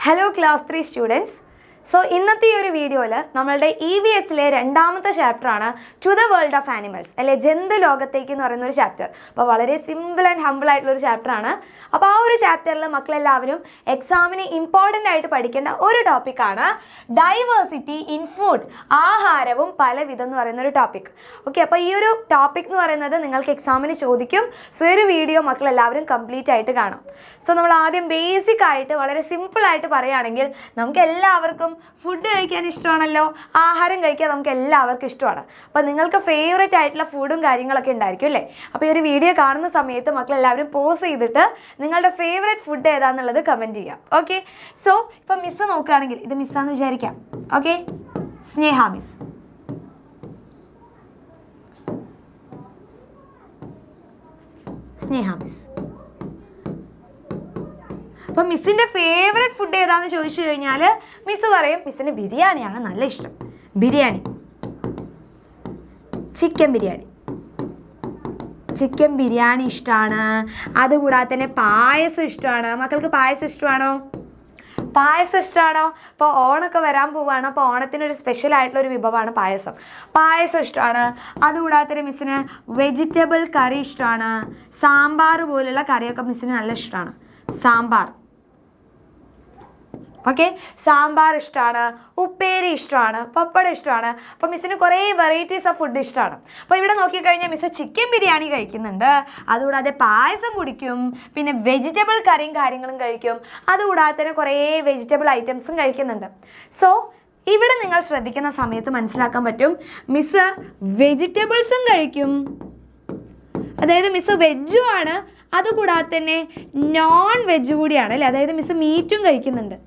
Hello class 3 students. So, ഇന്നത്തെ ഈ ഒരു വീഡിയോയിൽ നമ്മളുടെ EVSലെ രണ്ടാമത്തെ ചാപ്റ്റർ ആണ് to the world of animals അല്ലെ ജന്തു ലോകത്തേക്ക് എന്ന് പറയുന്ന ഒരു ചാപ്റ്റർ. അപ്പോൾ വളരെ സിമ്പിൾ ആൻഡ് ഹംബിൾ ആയിട്ടുള്ള ഒരു ചാപ്റ്റർ ആണ്. അപ്പോൾ ആ ഒരു ചാപ്റ്ററിൽ മക്കളെല്ലാവരും എക്സാമിന് ഇമ്പോർട്ടൻ്റ് ആയിട്ട് പഠിക്കേണ്ട ഒരു ടോപ്പിക്കാണ് ഡൈവേഴ്സിറ്റി ഇൻ ഫുഡ്, ആഹാരവും പലവിധം എന്ന് പറയുന്ന ഒരു ടോപ്പിക്. ഓക്കെ, അപ്പോൾ ഈ ഒരു ടോപ്പിക് എന്ന് പറയുന്നത് നിങ്ങൾക്ക് എക്സാമിന് ചോദിക്കും. സോ ഈ ഒരു വീഡിയോ മക്കളെല്ലാവരും കംപ്ലീറ്റ് ആയിട്ട് കാണാം. സോ നമ്മൾ ആദ്യം ബേസിക് ആയിട്ട് വളരെ സിമ്പിൾ ആയിട്ട് പറയുകയാണെങ്കിൽ നമുക്ക് എല്ലാവർക്കും ഫുഡ് കഴിക്കാൻ ഇഷ്ടമാണല്ലോ, ആഹാരം കഴിക്കാൻ നമുക്ക് എല്ലാവർക്കും ഇഷ്ടമാണ്. അപ്പോൾ നിങ്ങൾക്ക് ഫേവറേറ്റ് ആയിട്ടുള്ള ഫുഡും കാര്യങ്ങളൊക്കെ ഉണ്ടായിരിക്കും അല്ലേ. അപ്പോൾ ഈ ഒരു വീഡിയോ കാണുന്ന സമയത്ത് മക്കളെല്ലാവരും പോസ് ചെയ്തിട്ട് നിങ്ങളുടെ ഫേവറേറ്റ് ഫുഡ് ഏതാണെന്നുള്ളത് കമൻറ്റ് ചെയ്യാം. ഓക്കെ, സോ ഇപ്പം മിസ്സ് നോക്കുകയാണെങ്കിൽ ഇത് മിസ്സാന്ന് വിചാരിക്കാം. ഓക്കെ, സ്നേഹ മിസ്. സ്നേഹ മിസ്. അപ്പം മിസ്സിൻ്റെ ഫേവറേറ്റ് ഫുഡ് ഏതാണെന്ന് ചോദിച്ചു കഴിഞ്ഞാൽ മിസ്സ് പറയും മിസ്സിന് ബിരിയാണിയാണ് നല്ല ഇഷ്ടം. ബിരിയാണി, ചിക്കൻ ബിരിയാണി. ചിക്കൻ ബിരിയാണി ഇഷ്ടമാണ്. അതുകൂടാതെ തന്നെ പായസം ഇഷ്ടമാണ്. മക്കൾക്ക് പായസം ഇഷ്ടമാണോ? പായസം ഇഷ്ടമാണോ? അപ്പോൾ ഓണമൊക്കെ വരാൻ പോവുകയാണ്. അപ്പോൾ ഓണത്തിനൊരു സ്പെഷ്യൽ ആയിട്ടുള്ളൊരു വിഭവമാണ് പായസം. പായസം ഇഷ്ടമാണ്. അതുകൂടാതെ തന്നെ മിസ്സിന് വെജിറ്റബിൾ കറി ഇഷ്ടമാണ്. സാമ്പാർ പോലുള്ള കറിയൊക്കെ മിസ്സിന് നല്ല ഇഷ്ടമാണ്. സാമ്പാർ. ഓക്കെ, സാമ്പാർ ഇഷ്ടമാണ്. ഉപ്പേരി ഇഷ്ടമാണ്. പപ്പടം ഇഷ്ടമാണ്. അപ്പോൾ മിസ്സിന് കുറേ വെറൈറ്റീസ് ഓഫ് ഫുഡ് ഇഷ്ടമാണ്. അപ്പോൾ ഇവിടെ നോക്കിക്കഴിഞ്ഞാൽ മിസ്സ് ചിക്കൻ ബിരിയാണി കഴിക്കുന്നുണ്ട്. അതുകൂടാതെ പായസം കുടിക്കും. പിന്നെ വെജിറ്റബിൾ കറിയും കാര്യങ്ങളും കഴിക്കും. അതുകൂടാതെ തന്നെ കുറേ വെജിറ്റബിൾ ഐറ്റംസും കഴിക്കുന്നുണ്ട്. സോ ഇവിടെ നിങ്ങൾ ശ്രദ്ധിക്കുന്ന സമയത്ത് മനസ്സിലാക്കാൻ പറ്റും മിസ്സ് വെജിറ്റബിൾസും കഴിക്കും. അതായത് മിസ്സ് വെജും ആണ്. അതുകൂടാതെ തന്നെ നോൺ വെജ് കൂടിയാണ് അല്ലേ. അതായത് മിസ്സ് മീറ്റും കഴിക്കുന്നുണ്ട്.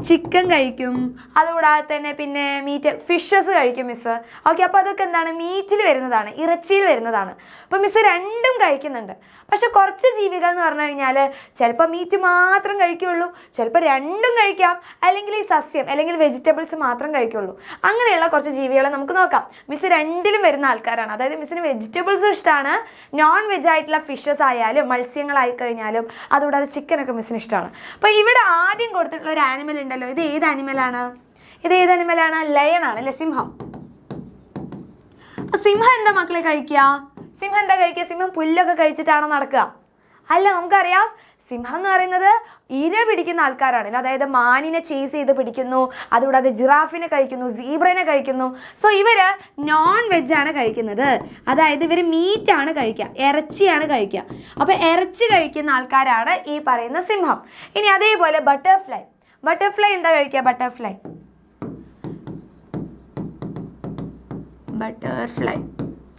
ചിക്കൻ കഴിക്കും. അതുകൂടാതെ തന്നെ പിന്നെ മീറ്റ് ഫിഷസ് കഴിക്കും മിസ്സ്. ഓക്കെ, അപ്പോൾ അതൊക്കെ എന്താണ്, മീറ്റിൽ വരുന്നതാണ്, ഇറച്ചിയിൽ വരുന്നതാണ്. അപ്പോൾ മിസ്സ് രണ്ടും കഴിക്കുന്നുണ്ട്. പക്ഷെ കുറച്ച് ജീവികൾ എന്ന് പറഞ്ഞു കഴിഞ്ഞാൽ ചിലപ്പോൾ മീറ്റ് മാത്രം കഴിക്കുകയുള്ളൂ, ചിലപ്പോൾ രണ്ടും കഴിക്കാം, അല്ലെങ്കിൽ ഈ സസ്യം അല്ലെങ്കിൽ വെജിറ്റബിൾസ് മാത്രം കഴിക്കുകയുള്ളൂ. അങ്ങനെയുള്ള കുറച്ച് ജീവികളെ നമുക്ക് നോക്കാം. മിസ്സ് രണ്ടിലും വരുന്ന ആൾക്കാരാണ്. അതായത് മിസ്സിന് വെജിറ്റബിൾസും ഇഷ്ടമാണ്, നോൺ വെജ് ആയിട്ടുള്ള ഫിഷസ് ആയാലും മത്സ്യങ്ങളായി കഴിഞ്ഞാലും അതുകൂടാതെ ചിക്കനൊക്കെ മിസ്സിന് ഇഷ്ടമാണ്. അപ്പോൾ ഇവിടെ ആദ്യം കൊടുത്തിട്ടുള്ള ഒരു ആനിമൽ ഉണ്ടല്ലോ, ഇത് ഏത് അനിമലാണ്? ഇത് ഏത് അനിമലാണ്? ലയൺ ആണ് അല്ലേ, സിംഹം. അപ്പോൾ സിംഹം എന്താ മക്കളെ കഴിക്കുക? സിംഹം എന്താ കഴിക്കുക? സിംഹം പുല്ലൊക്കെ കഴിച്ചിട്ടാണോ നടക്കുക? അല്ല, നമുക്കറിയാം സിംഹം എന്ന് പറയുന്നത് ഇര പിടിക്കുന്ന ആൾക്കാരാണ്. അതായത് മാനിനെ ചേസ് ചെയ്ത് പിടിക്കുന്നു. അതുകൂടാതെ ജിറാഫിനെ കഴിക്കുന്നു, സീബ്രനെ കഴിക്കുന്നു. സോ ഇവർ നോൺ വെജാണ് കഴിക്കുന്നത്. അതായത് ഇവർ മീറ്റാണ് കഴിക്കുക, ഇറച്ചിയാണ് കഴിക്കുക. അപ്പോൾ ഇറച്ചി കഴിക്കുന്ന ആൾക്കാരാണ് ഈ പറയുന്ന സിംഹം. ഇനി അതേപോലെ ബട്ടർഫ്ലൈ. ബട്ടർഫ്ലൈ എന്താ കഴിക്കുക? ബട്ടർഫ്ലൈ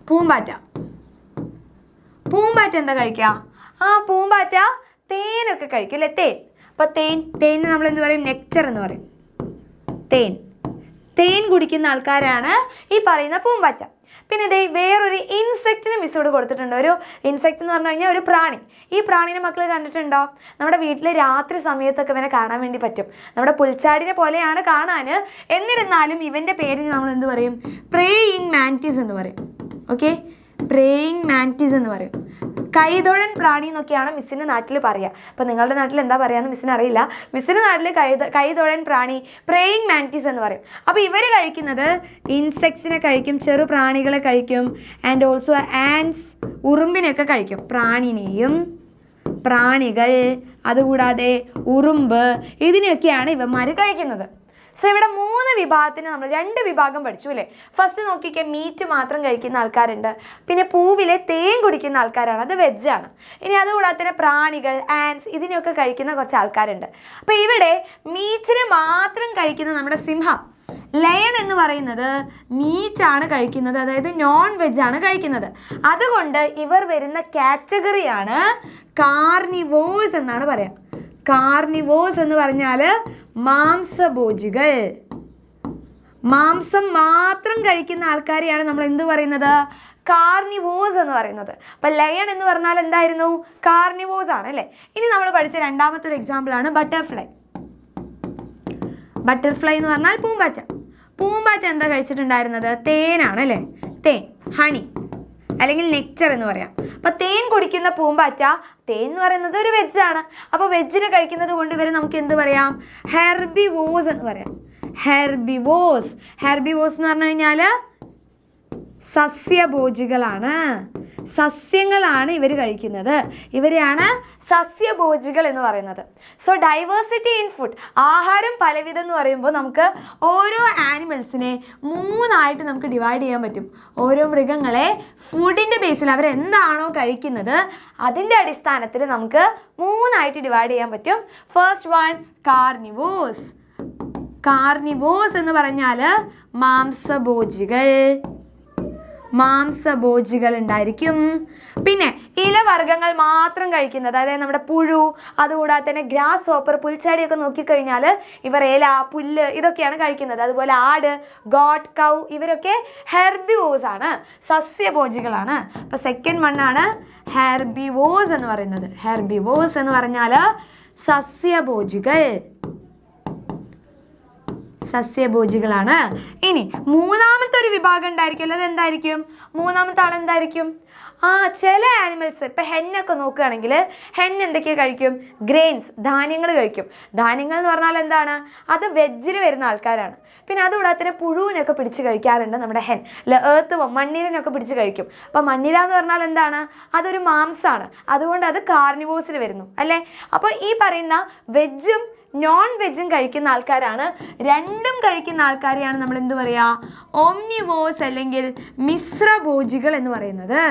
പൂമ്പാറ്റ. പൂമ്പാറ്റ എന്താ കഴിക്കുക? പൂമ്പാറ്റ തേനൊക്കെ കഴിക്കും അല്ലേ, തേൻ. അപ്പോൾ തേൻ നമ്മൾ എന്ത് പറയും? നെക്ചർ എന്ന് പറയും. തേൻ കുടിക്കുന്ന ആൾക്കാരാണ് ഈ പറയുന്ന പൂമ്പാറ്റ. പിന്നെ ഇതേ വേറൊരു ഇൻസെക്റ്റിന് മിസ്സോട് കൊടുത്തിട്ടുണ്ട്. ഒരു ഇൻസെക്റ്റ് എന്ന് പറഞ്ഞു കഴിഞ്ഞാൽ ഒരു പ്രാണി. ഈ പ്രാണിനെ മക്കൾ കണ്ടിട്ടുണ്ടോ? നമ്മുടെ വീട്ടിൽ രാത്രി സമയത്തൊക്കെ ഇവനെ കാണാൻ വേണ്ടി പറ്റും. നമ്മുടെ പുൽച്ചാടിനെ പോലെയാണ് കാണാൻ. എന്നിരുന്നാലും ഇവൻ്റെ പേരിന് നമ്മൾ എന്ത് പറയും? പ്രേയിങ് മാൻറ്റിസ് എന്ന് പറയും. ഓക്കെ, പ്രേയിങ് മാൻറ്റിസ് എന്ന് പറയും. കൈതൊഴൻ പ്രാണി എന്നൊക്കെയാണ് മിസ്സിൻ്റെ നാട്ടിൽ പറയുക. അപ്പോൾ നിങ്ങളുടെ നാട്ടിൽ എന്താ പറയുകയെന്ന് മിസ്സിന് അറിയില്ല. മിസ്സിൻ്റെ നാട്ടിൽ കൈതൊഴൻ പ്രാണി പ്രേയിങ് മാൻറ്റിസ് എന്ന് പറയും. അപ്പോൾ ഇവർ കഴിക്കുന്നത് ഇൻസെക്ട്സിനെ കഴിക്കും, ചെറു പ്രാണികളെ കഴിക്കും, ആൻഡ് ഓൾസോ ആൻസ്, ഉറുമ്പിനെയൊക്കെ കഴിക്കും. പ്രാണികൾ അതുകൂടാതെ ഉറുമ്പ് ഇതിനെയൊക്കെയാണ് ഇവന്മാർ കഴിക്കുന്നത്. സോ ഇവിടെ 3 വിഭാഗത്തിന് നമ്മൾ 2 വിഭാഗം പഠിച്ചു അല്ലേ. ഫസ്റ്റ് നോക്കിക്കേ, മീറ്റ് മാത്രം കഴിക്കുന്ന ആൾക്കാരുണ്ട്. പിന്നെ പൂവിലെ തേൻ കുടിക്കുന്ന ആൾക്കാരാണ്, അത് വെജാണ്. ഇനി അതുകൂടാതെ തന്നെ പ്രാണികൾ, ആൻസ് ഇതിനെയൊക്കെ കഴിക്കുന്ന കുറച്ച് ആൾക്കാരുണ്ട്. അപ്പോൾ ഇവിടെ മീറ്റിനെ മാത്രം കഴിക്കുന്ന നമ്മുടെ സിംഹം, ലയൺ എന്ന് പറയുന്നത് മീറ്റാണ് കഴിക്കുന്നത്. അതായത് നോൺ വെജാണ് കഴിക്കുന്നത്. അതുകൊണ്ട് ഇവർ വരുന്ന കാറ്റഗറിയാണ് കാർണിവോഴ്സ് എന്നാണ് പറയാം. കാർണിവോഴ്സ് എന്ന് പറഞ്ഞാൽ മാംസഭോജികൾ. മാംസം മാത്രം കഴിക്കുന്ന ആൾക്കാരെയാണ് നമ്മൾ എന്ത് പറയുന്നത്? കാർണിവോഴ്സ് എന്ന് പറയുന്നത്. അപ്പം ലയൺ എന്ന് പറഞ്ഞാൽ എന്തായിരുന്നു? കാർണിവോഴ്സ് ആണ് അല്ലേ. ഇനി നമ്മൾ പഠിച്ച രണ്ടാമത്തെ ഒരു എക്സാമ്പിളാണ് ബട്ടർഫ്ലൈ. ബട്ടർഫ്ലൈ എന്ന് പറഞ്ഞാൽ പൂമ്പാറ്റ. പൂമ്പാറ്റ എന്താ കഴിച്ചിട്ടുണ്ടായിരുന്നത്? തേനാണ് അല്ലേ, തേൻ, ഹണി. അല്ലെങ്കിൽ നെക്ടർ എന്ന് പറയാം. അപ്പോൾ തേൻ കുടിക്കുന്ന പൂമ്പാറ്റ, തേൻ എന്ന് പറയുന്നത് ഒരു വെജാണ്. അപ്പോൾ വെജിനെ കഴിക്കുന്നത് കൊണ്ട് ഇവരെ നമുക്ക് എന്ത് പറയാം? ഹെർബിവോസ് എന്ന് പറയാം. ഹെർബിവോസ്. ഹെർബിവോസ് എന്ന് പറഞ്ഞു കഴിഞ്ഞാൽ സസ്യഭോജികളാണ്. സസ്യങ്ങളാണ് ഇവർ കഴിക്കുന്നത്. ഇവരെയാണ് സസ്യഭോജികൾ എന്ന് പറയുന്നത്. സോ ഡൈവേഴ്സിറ്റി ഇൻ ഫുഡ്, ആഹാരം പലവിധം എന്ന് പറയുമ്പോൾ നമുക്ക് ഓരോ ആനിമൽസിനെ 3ആയിട്ട് നമുക്ക് ഡിവൈഡ് ചെയ്യാൻ പറ്റും. ഓരോ മൃഗങ്ങളെ ഫുഡിൻ്റെ ബേസിൽ അവരെന്താണോ കഴിക്കുന്നത് അതിൻ്റെ അടിസ്ഥാനത്തിൽ നമുക്ക് 3ആയിട്ട് ഡിവൈഡ് ചെയ്യാൻ പറ്റും. First one carnivores. കാർണിവോസ് എന്ന് പറഞ്ഞാൽ മാംസഭോജികൾ. മാംസഭോജികൾ ഉണ്ടായിരിക്കും. പിന്നെ ഇലവർഗ്ഗങ്ങൾ മാത്രം കഴിക്കുന്നത്, അതായത് നമ്മുടെ പുഴു, അതുകൂടാതെ തന്നെ ഗ്രാസ് ഹോപ്പർ, പുൽച്ചാടിയൊക്കെ നോക്കിക്കഴിഞ്ഞാൽ ഇവർ ഇല, പുല്ല് ഇതൊക്കെയാണ് കഴിക്കുന്നത്. അതുപോലെ ആട്, ഗോട്ട്, കൗ ഇവരൊക്കെ ഹെർബിവോസ് ആണ്, സസ്യഭോജികളാണ്. അപ്പോൾ സെക്കൻഡ് വണ്ണാണ് ഹെർബിവോസ് എന്ന് പറയുന്നത്. ഹെർബിവോസ് എന്ന് പറഞ്ഞാൽ സസ്യഭോജികൾ. സസ്യഭോജികളാണ്. ഇനി മൂന്നാമത്തെ ഒരു വിഭാഗം ഉണ്ടായിരിക്കുമല്ലോ, അതെന്തായിരിക്കും? മൂന്നാമത്തെ ആളെന്തായിരിക്കും? ചില ആനിമൽസ്, ഇപ്പം ഹെന്നൊക്കെ നോക്കുകയാണെങ്കിൽ ഹെൻ എന്തൊക്കെയാണ് കഴിക്കും? ഗ്രെയിൻസ്, ധാന്യങ്ങൾ കഴിക്കും. ധാന്യങ്ങൾ എന്ന് പറഞ്ഞാൽ എന്താണ്? അത് വെജിൽ വരുന്ന ആൾക്കാരാണ്. പിന്നെ അതുകൂടാതെ തന്നെ പുഴുവിനൊക്കെ പിടിച്ച് കഴിക്കാറുണ്ട് നമ്മുടെ ഹെൻ. ഏർത്ത് മണ്ണിരനൊക്കെ പിടിച്ച് കഴിക്കും. അപ്പം മണ്ണിര എന്ന് പറഞ്ഞാൽ എന്താണ്? അതൊരു മാംസമാണ്. അതുകൊണ്ട് അത് കാർണിവോസിൽ വരുന്നു അല്ലേ. അപ്പോൾ ഈ പറയുന്ന വെജും നോൺ വെജും കഴിക്കുന്ന ആൾക്കാരാണ്. രണ്ടും കഴിക്കുന്ന ആൾക്കാരെയാണ് നമ്മൾ എന്ത് പറയുക? ഓംനിവോസ് അല്ലെങ്കിൽ മിശ്രഭോജികൾ എന്ന് പറയുന്നത്.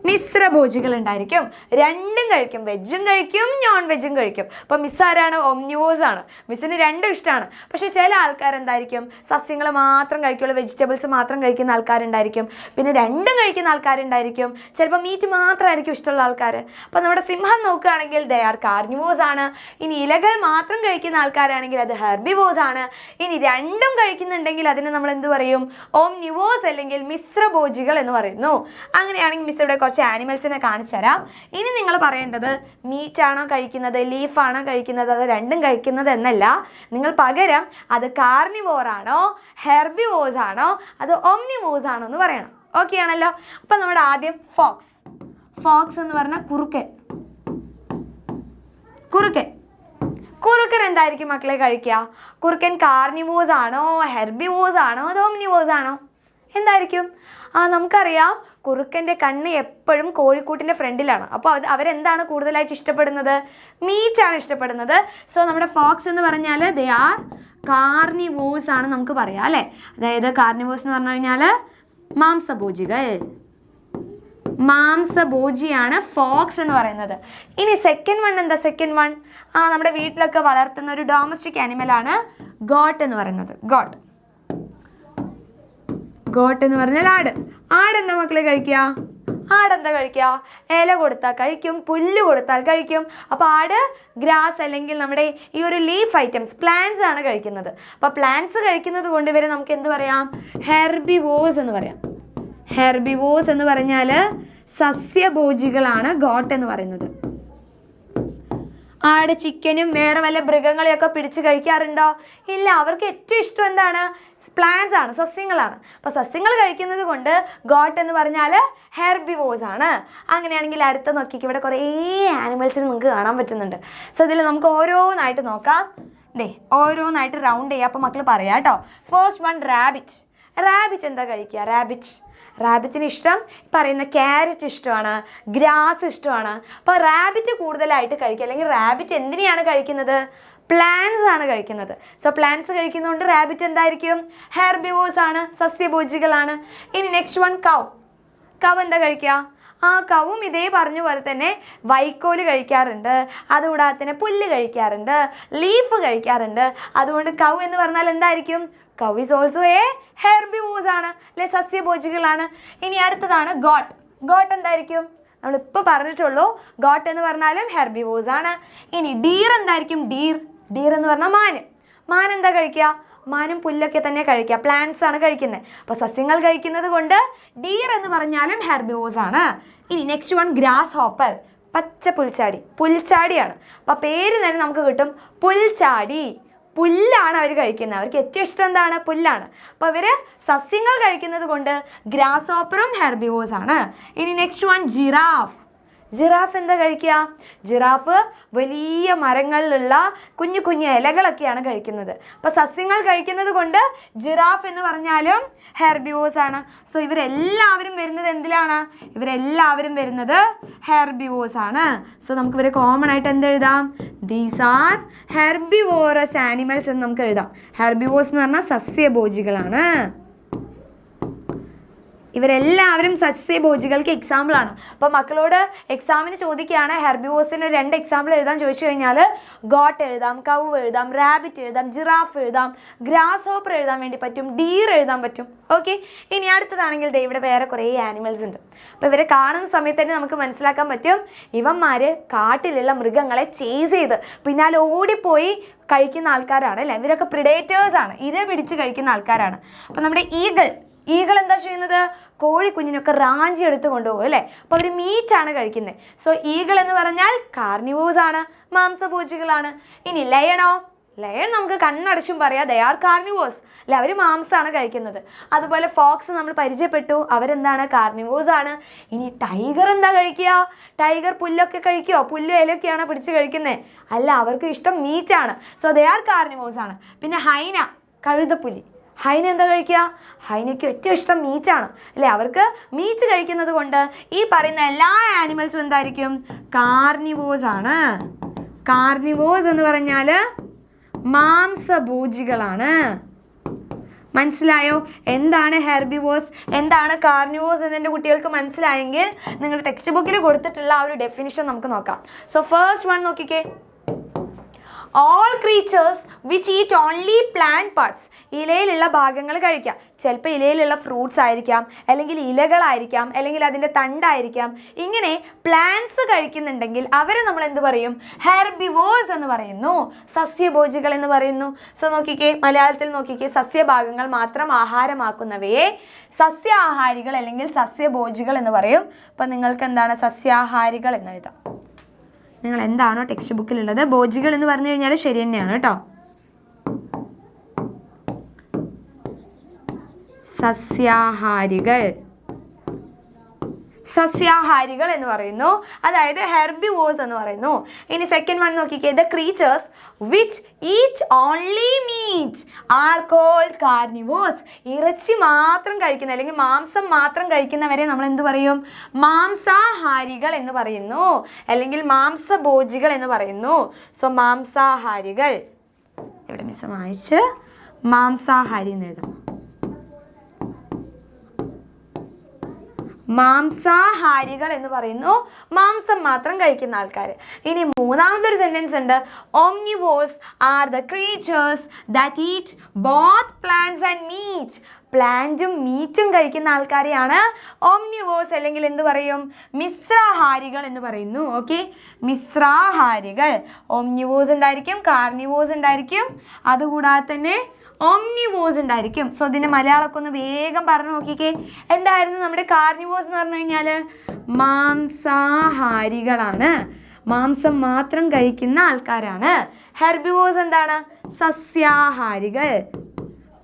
മിശ്രഭോജികൾ ഉണ്ടായിരിക്കും. രണ്ടും കഴിക്കും, വെജും കഴിക്കും നോൺ വെജും കഴിക്കും. അപ്പോൾ മിസ് ആരാണ്? ഓംനിവോസ് ആണ്. മിസ്സിന് രണ്ടും ഇഷ്ടമാണ്. പക്ഷേ ചില ആൾക്കാരെന്തായിരിക്കും? സസ്യങ്ങൾ മാത്രം കഴിക്കുള്ളൂ, വെജിറ്റബിൾസ് മാത്രം കഴിക്കുന്ന ആൾക്കാരുണ്ടായിരിക്കും. പിന്നെ രണ്ടും കഴിക്കുന്ന ആൾക്കാരുണ്ടായിരിക്കും. ചിലപ്പോൾ മീറ്റ് മാത്രമായിരിക്കും ഇഷ്ടമുള്ള ആൾക്കാർ. അപ്പോൾ നമ്മുടെ സിംഹം നോക്കുകയാണെങ്കിൽ ദേ ആർ കാർണിവോസ് ആണ്. ഇനി ഇലകൾ മാത്രം കഴിക്കുന്ന ആൾക്കാരാണെങ്കിൽ അത് ഹെർബിവോസ് ആണ്. ഇനി രണ്ടും കഴിക്കുന്നുണ്ടെങ്കിൽ അതിനെ നമ്മൾ എന്ത് പറയും? ഓംനിവോസ് അല്ലെങ്കിൽ മിശ്രഭോജികൾ എന്ന് പറയുന്നു. അങ്ങനെയാണെങ്കിൽ മിസ് ഇവിടെ കുറച്ച് ആനിമൽസിനെ കാണിച്ചു തരാം. ഇനി നിങ്ങൾ പറയേണ്ടത് മീറ്റ് ആണോ കഴിക്കുന്നത്, ലീഫാണോ കഴിക്കുന്നത്, അത് രണ്ടും കഴിക്കുന്നത് എന്നല്ല. നിങ്ങൾ പകരം അത് കാർണിവോർ ആണോ, ഹെർബിവോസ് ആണോ, അത് ഓംനിവോസ് ആണോ എന്ന് പറയണം. ഓക്കെ ആണല്ലോ. അപ്പം നമ്മുടെ ആദ്യം ഫോക്സ്. ഫോക്സ് എന്ന് പറഞ്ഞാൽ കുറുക്കൻ. കുറുക്കൻ കുറുക്കൻ എന്തായിരിക്കും മക്കളെ കഴിക്കുക? കുറുക്കൻ കാർണിവോസ് ആണോ, ഹെർബിവോസ് ആണോ, അത് ഓംനിവോസ് ആണോ? എന്തായിരിക്കും? നമുക്കറിയാം കുറുക്കൻ്റെ കണ്ണ് എപ്പോഴും കോഴിക്കൂട്ടിൻ്റെ ഫ്രണ്ടിലാണ്. അപ്പോൾ അവരെന്താണ് കൂടുതലായിട്ട് ഇഷ്ടപ്പെടുന്നത്? മീറ്റാണ് ഇഷ്ടപ്പെടുന്നത്. സോ നമ്മുടെ ഫോക്സ് എന്ന് പറഞ്ഞാൽ ദേ ആർ കാർണിവോസ് ആണ് നമുക്ക് പറയാം അല്ലേ. അതായത് കാർണിവോസ് എന്ന് പറഞ്ഞു കഴിഞ്ഞാൽ മാംസഭോജികൾ. മാംസഭോജിയാണ് ഫോക്സ് എന്ന് പറയുന്നത്. ഇനി സെക്കൻഡ് വൺ എന്താ? സെക്കൻഡ് വൺ നമ്മുടെ വീട്ടിലൊക്കെ വളർത്തുന്ന ഒരു ഡൊമസ്റ്റിക് ആനിമലാണ് ഗോട്ട് എന്ന് പറയുന്നത്. ഗോട്ട് എന്ന് പറഞ്ഞാൽ ആട്. ആടെന്താ മക്കളെ കഴിക്കുക? ആടെന്താ കഴിക്കുക? ഇല കൊടുത്താൽ കഴിക്കും, പുല്ല് കൊടുത്താൽ കഴിക്കും. അപ്പോൾ ആട് ഗ്രാസ് അല്ലെങ്കിൽ നമ്മുടെ ഈ ഒരു ലീഫ് ഐറ്റംസ്, പ്ലാന്റ്സ് ആണ് കഴിക്കുന്നത്. അപ്പോൾ പ്ലാന്റ്സ് കഴിക്കുന്നത് കൊണ്ട് ഇവരെ നമുക്ക് എന്ത് പറയാം? ഹെർബിവോസ് എന്ന് പറയാം. ഹെർബിവോസ് എന്ന് പറഞ്ഞാൽ സസ്യഭോജികളാണ് ഗോട്ട് എന്ന് പറയുന്നത്. ആട് ചിക്കനും വേറെ വല്ല മൃഗങ്ങളെയൊക്കെ പിടിച്ച് കഴിക്കാറുണ്ടോ? ഇല്ല. അവർക്ക് ഏറ്റവും ഇഷ്ടം എന്താണ്? പ്ലാന്റ്സ് ആണ്, സസ്യങ്ങളാണ്. അപ്പോൾ സസ്യങ്ങൾ കഴിക്കുന്നത് കൊണ്ട് ഗോട്ട് എന്ന് പറഞ്ഞാൽ ഹെർബിവോസ് ആണ്. അങ്ങനെയാണെങ്കിൽ അടുത്ത നോക്കിക്ക് ഇവിടെ കുറേ ആനിമൽസിന് നിങ്ങൾക്ക് കാണാൻ പറ്റുന്നുണ്ട്. സോ ഇതിൽ നമുക്ക് ഓരോന്നായിട്ട് നോക്കാം. ഓരോന്നായിട്ട് റൗണ്ട് ചെയ്യാം. അപ്പോൾ മക്കൾ പറയാം കേട്ടോ. First one rabbit. റാബിറ്റ് എന്താ കഴിക്കുക? റാബിറ്റിന് ഇഷ്ടം പറയുന്ന ക്യാരറ്റ് ഇഷ്ടമാണ്, ഗ്രാസ് ഇഷ്ടമാണ്. അപ്പോൾ റാബിറ്റ് കൂടുതലായിട്ട് കഴിക്കുക. അല്ലെങ്കിൽ റാബിറ്റ് എന്തിനെയാണ് കഴിക്കുന്നത്? പ്ലാന്റ്സ് ആണ് കഴിക്കുന്നത്. സോ പ്ലാന്റ്സ് കഴിക്കുന്നതുകൊണ്ട് റാബിറ്റ് എന്തായിരിക്കും? ഹെർബിവോസ് ആണ്, സസ്യഭോജികളാണ്. ഇനി നെക്സ്റ്റ് വൺ കൗ. കൗ എന്താ കഴിക്കുക? കവും ഇതേ പറഞ്ഞ പോലെ തന്നെ വൈക്കോല് കഴിക്കാറുണ്ട്, അതുകൂടാതെ തന്നെ പുല്ല് കഴിക്കാറുണ്ട്, ലീഫ് കഴിക്കാറുണ്ട്. അതുകൊണ്ട് കൗ എന്ന് പറഞ്ഞാൽ എന്തായിരിക്കും? കൗ ഈസ് ഓൾസോ എ ഹെർബിവോസ് ആണ് അല്ലെ, സസ്യഭോജികളാണ്. ഇനി അടുത്തതാണ് ഗോട്ട്. ഗോട്ട് എന്തായിരിക്കും? നമ്മളിപ്പോൾ പറഞ്ഞിട്ടുള്ളൂ. ഗോട്ട് എന്ന് പറഞ്ഞാലും ഹെർബിവോസ് ആണ്. ഇനി ഡീർ എന്തായിരിക്കും? ഡീർ എന്ന് പറഞ്ഞാൽ മാൻ എന്താ കഴിക്കുക? മാനും പുല്ലൊക്കെ തന്നെ കഴിക്കുക, പ്ലാന്റ്സ് ആണ് കഴിക്കുന്നത്. അപ്പോൾ സസ്യങ്ങൾ കഴിക്കുന്നത് കൊണ്ട് ഡീർ എന്ന് പറഞ്ഞാലും ഹെർബിവോസ് ആണ്. ഇനി നെക്സ്റ്റ് വൺ ഗ്രാസ് ഹോപ്പർ. പച്ച പുൽച്ചാടിയാണ്. അപ്പോൾ പേര് തന്നെ നമുക്ക് കിട്ടും പുൽച്ചാടി. പുല്ലാണ് അവർ കഴിക്കുന്നത്. അവർക്ക് ഏറ്റവും ഇഷ്ടം എന്താണ്? പുല്ലാണ്. അപ്പോൾ ഇവർ സസ്യങ്ങൾ കഴിക്കുന്നത് കൊണ്ട് ഗ്രാസ് ഹോപ്പറും ഹെർബിവോഴ്സ് ആണ്. ഇനി നെക്സ്റ്റ് വൺ ജിറാഫ്. ജിറാഫ് എന്താ കഴിക്കുക? ജിറാഫ് വലിയ മരങ്ങളിലുള്ള കുഞ്ഞു കുഞ്ഞു ഇലകളൊക്കെയാണ് കഴിക്കുന്നത്. അപ്പോൾ സസ്യങ്ങൾ കഴിക്കുന്നത് കൊണ്ട് ജിറാഫ് എന്ന് പറഞ്ഞാലും ഹെർബിവോഴ്സ് ആണ്. സോ ഇവരെല്ലാവരും വരുന്നത് എന്തിലാണ്? ഇവരെല്ലാവരും വരുന്നത് ഹെർബിവോഴ്സ് ആണ്. സോ നമുക്ക് ഇവരെ കോമൺ ആയിട്ട് എന്തെഴുതാം? ദീസ് ആർ ഹെർബിവോറസ് ആനിമൽസ് എന്ന് നമുക്ക് എഴുതാം. ഹെർബിവോഴ്സ് എന്ന് പറഞ്ഞാൽ സസ്യഭോജികളാണ്. ഇവരെല്ലാവരും സസ്യഭോജികൾക്ക് എക്സാമ്പിളാണ്. അപ്പോൾ മക്കളോട് എക്സാമിന് ചോദിക്കുകയാണ് ഹെർബിവോഴ്സിന് 2 എക്സാമ്പിൾ എഴുതാൻ ചോദിച്ചു കഴിഞ്ഞാൽ ഗോട്ട് എഴുതാം, കൗ എഴുതാം, റാബിറ്റ് എഴുതാം, ജിറാഫ് എഴുതാം, ഗ്രാസ് ഹോപ്പർ എഴുതാൻ വേണ്ടി പറ്റും, ഡീർ എഴുതാൻ പറ്റും. ഓക്കെ, ഇനി അടുത്തതാണെങ്കിൽ ഇവിടെ വേറെ കുറേ ആനിമൽസ് ഉണ്ട്. അപ്പോൾ ഇവരെ കാണുന്ന സമയത്ത് തന്നെ നമുക്ക് മനസ്സിലാക്കാൻ പറ്റും ഇവന്മാർ കാട്ടിലുള്ള മൃഗങ്ങളെ ചേസ് ചെയ്ത് പിന്നാലെ ഓടിപ്പോയി കഴിക്കുന്ന ആൾക്കാരാണ് അല്ലേ. ഇവരൊക്കെ പ്രിഡേറ്റേഴ്സാണ്, ഇര പിടിച്ച് കഴിക്കുന്ന ആൾക്കാരാണ്. അപ്പോൾ നമ്മുടെ ഈഗിൾ എന്താ ചെയ്യുന്നത്? കോഴിക്കുഞ്ഞിനൊക്കെ റാഞ്ചി എടുത്ത് കൊണ്ടുപോകും അല്ലേ. അപ്പോൾ അവർ മീറ്റാണ് കഴിക്കുന്നത്. സോ ഈഗിൾ എന്ന് പറഞ്ഞാൽ കാർണിവോഴ്സ് ആണ്, മാംസഭോജികളാണ്. ഇനി ലയണോ? ലയൺ നമുക്ക് കണ്ണടച്ചും പറയാം ദേ ആർ കാർണിവോഴ്സ് അല്ലെ, അവർ മാംസമാണ് കഴിക്കുന്നത്. അതുപോലെ ഫോക്സ് നമ്മൾ പരിചയപ്പെട്ടു, അവരെന്താണ്? കാർണിവോഴ്സ് ആണ്. ഇനി ടൈഗർ എന്താ കഴിക്കുക? ടൈഗർ പുല്ലൊക്കെ കഴിക്കുമോ? പുല്ലും ഇലയൊക്കെയാണോ പിടിച്ച് കഴിക്കുന്നത്? അല്ല, അവർക്ക് ഇഷ്ടം മീറ്റാണ്. സോ ദേ ആർ കാർണിവോഴ്സ് ആണ്. പിന്നെ ഹൈന, കഴുതപ്പുലി. ഹൈന എന്താ കഴിക്കുക? ഹൈനയ്ക്ക് ഏറ്റവും ഇഷ്ടം മീറ്റാണ് അല്ലേ. അവർക്ക് മീറ്റ് കഴിക്കുന്നത് കൊണ്ട് ഈ പറയുന്ന എല്ലാ ആനിമൽസും എന്തായിരിക്കും? കാർണിവോഴ്സ് ആണ്. കാർണിവോഴ്സ് എന്ന് പറഞ്ഞാൽ മാംസഭോജികളാണ്. മനസ്സിലായോ? എന്താണ് ഹെർബിവോഴ്സ്, എന്താണ് കാർണിവോഴ്സ് എന്നെൻ്റെ കുട്ടികൾക്ക് മനസ്സിലായെങ്കിൽ നിങ്ങളുടെ ടെക്സ്റ്റ് ബുക്കിൽ കൊടുത്തിട്ടുള്ള ആ ഒരു ഡെഫിനിഷൻ നമുക്ക് നോക്കാം. സോ ഫസ്റ്റ് വൺ നോക്കിക്കേ, all creatures which eat only plant parts. ഇലയിലുള്ള ഭാഗങ്ങൾ കഴിക്കാം. ചിലപ്പോൾ ഇലയിലുള്ള ഫ്രൂട്ട്സ് ആയിരിക്കാം, അല്ലെങ്കിൽ ഇലകളായിരിക്കാം, അല്ലെങ്കിൽ അതിൻ്റെ തണ്ടായിരിക്കാം. ഇങ്ങനെ പ്ലാന്റ്സ് കഴിക്കുന്നുണ്ടെങ്കിൽ അവരെ നമ്മൾ എന്ത് പറയും? ഹെർബിവോഴ്സ് എന്ന് പറയുന്നു, സസ്യഭോജികൾ എന്ന് പറയുന്നു. സോ നോക്കിക്കേ, മലയാളത്തിൽ നോക്കിക്കേ, സസ്യഭാഗങ്ങൾ മാത്രം ആഹാരമാക്കുന്നവയെ സസ്യാഹാരികൾ അല്ലെങ്കിൽ സസ്യഭോജികൾ എന്ന് പറയും. അപ്പം നിങ്ങൾക്ക് എന്താണ്? സസ്യാഹാരികൾ എന്ന് എഴുതാം. നിങ്ങൾ എന്താണോ ടെക്സ്റ്റ് ബുക്കിലുള്ളത്, ഭോജികൾ എന്ന് പറഞ്ഞു കഴിഞ്ഞാൽ ശരി തന്നെയാണ് കേട്ടോ. സസ്യാഹാരികൾ എന്ന് പറയുന്നു, അതായത് ഹെർബിവോഴ്സ് എന്ന് പറയുന്നു. ഇനി സെക്കൻഡ് വൺ നോക്കിക്കേ, the creatures which eat only meat are called carnivores. ഇറച്ചി മാത്രം കഴിക്കുന്ന അല്ലെങ്കിൽ മാംസം മാത്രം കഴിക്കുന്നവരെ നമ്മൾ എന്ത് പറയും? മാംസാഹാരികൾ എന്ന് പറയുന്നു, അല്ലെങ്കിൽ മാംസഭോജികൾ എന്ന് പറയുന്നു. സോ മാംസാഹാരികൾ, ഇവിടെ മിസ് വായിച്ച് മാംസാഹാരി എന്ന് എഴുതാം. മാംസാഹാരികൾ എന്ന് പറയുന്നു, മാംസം മാത്രം കഴിക്കുന്ന ആൾക്കാർ. ഇനി മൂന്നാമതൊരു സെന്റൻസ് ഉണ്ട്, omnivores are the creatures that eat both plants and meat. പ്ലാന്റും മീറ്റും കഴിക്കുന്ന ആൾക്കാരെയാണ് ഓംനിവോഴ്സ് അല്ലെങ്കിൽ എന്ത് പറയും? മിശ്രാഹാരികൾ എന്ന് പറയുന്നു. ഓക്കെ, മിശ്രാഹാരികൾ. ഓംനിവോഴ്സ് ഉണ്ടായിരിക്കും, കാർണിവോഴ്സ് ഉണ്ടായിരിക്കും, അതുകൂടാതെ തന്നെ ഓംനിവോഴ്സ് ഉണ്ടായിരിക്കും. സോ ഇതിൻ്റെ മലയാളമൊക്കെ ഒന്ന് വേഗം പറഞ്ഞു നോക്കിക്കേ. എന്തായിരുന്നു നമ്മുടെ കാർണിവോഴ്സ് എന്ന് പറഞ്ഞു കഴിഞ്ഞാൽ? മാംസാഹാരികളാണ്, മാംസം മാത്രം കഴിക്കുന്ന ആൾക്കാരാണ്. ഹെർബിവോഴ്സ് എന്താണ്? സസ്യാഹാരികൾ,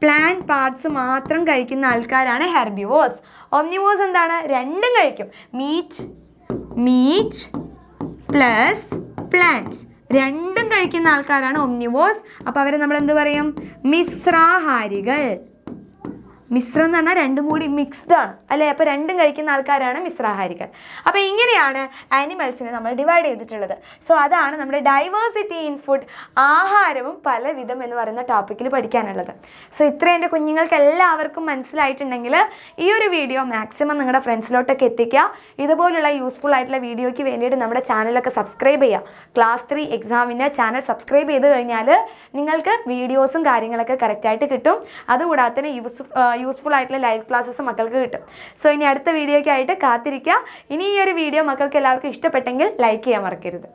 പ്ലാന്റ് പാർട്സ് മാത്രം കഴിക്കുന്ന ആൾക്കാരാണ് ഹെർബിവോഴ്സ്. ഓംനിവോഴ്സ് എന്താണ്? രണ്ടും കഴിക്കും, മീറ്റ് പ്ലസ് പ്ലാന്റ്, രണ്ടും കഴിക്കുന്ന ആൾക്കാരാണ് ഓംനിവോഴ്സ്. അപ്പോൾ അവരെ നമ്മൾ എന്ത് പറയും? മിശ്രാഹാരികൾ. മിശ്രം എന്ന് പറഞ്ഞാൽ രണ്ടും കൂടി മിക്സ്ഡ് ആണ് അല്ലേ. അപ്പോൾ രണ്ടും കഴിക്കുന്ന ആൾക്കാരാണ് മിശ്രാഹാരികൾ. അപ്പോൾ ഇങ്ങനെയാണ് ആനിമൽസിനെ നമ്മൾ ഡിവൈഡ് ചെയ്തിട്ടുള്ളത്. സോ അതാണ് നമ്മുടെ ഡൈവേഴ്സിറ്റി ഇൻ ഫുഡ്, ആഹാരവും പലവിധം എന്ന് പറയുന്ന ടോപ്പിക്കിൽ പഠിക്കാനുള്ളത്. സോ ഇത്രയും എൻ്റെ കുഞ്ഞുങ്ങൾക്ക് എല്ലാവർക്കും മനസ്സിലായിട്ടുണ്ടെങ്കിൽ ഈ ഒരു വീഡിയോ മാക്സിമം നിങ്ങളുടെ ഫ്രണ്ട്സിലോട്ടൊക്കെ എത്തിക്കുക. ഇതുപോലുള്ള യൂസ്ഫുൾ ആയിട്ടുള്ള വീഡിയോയ്ക്ക് വേണ്ടിയിട്ട് നമ്മുടെ ചാനലൊക്കെ സബ്സ്ക്രൈബ് ചെയ്യുക. ക്ലാസ് 3 എക്സാമിന് ചാനൽ സബ്സ്ക്രൈബ് ചെയ്ത് കഴിഞ്ഞാൽ നിങ്ങൾക്ക് വീഡിയോസും കാര്യങ്ങളൊക്കെ കറക്റ്റായിട്ട് കിട്ടും. അതുകൂടാതെ തന്നെ യൂസ്ഫുൾ ആയിട്ടുള്ള ലൈവ് ക്ലാസ്സസ് മക്കൾക്ക് കിട്ടും. സോ ഇനി അടുത്ത വീഡിയോയ്ക്കായിട്ട് കാത്തിരിക്കുക. ഇനി ഈ ഒരു വീഡിയോ മക്കൾക്ക് എല്ലാവർക്കും ഇഷ്ടപ്പെട്ടെങ്കിൽ ലൈക്ക് ചെയ്യാൻ മറക്കരുത്.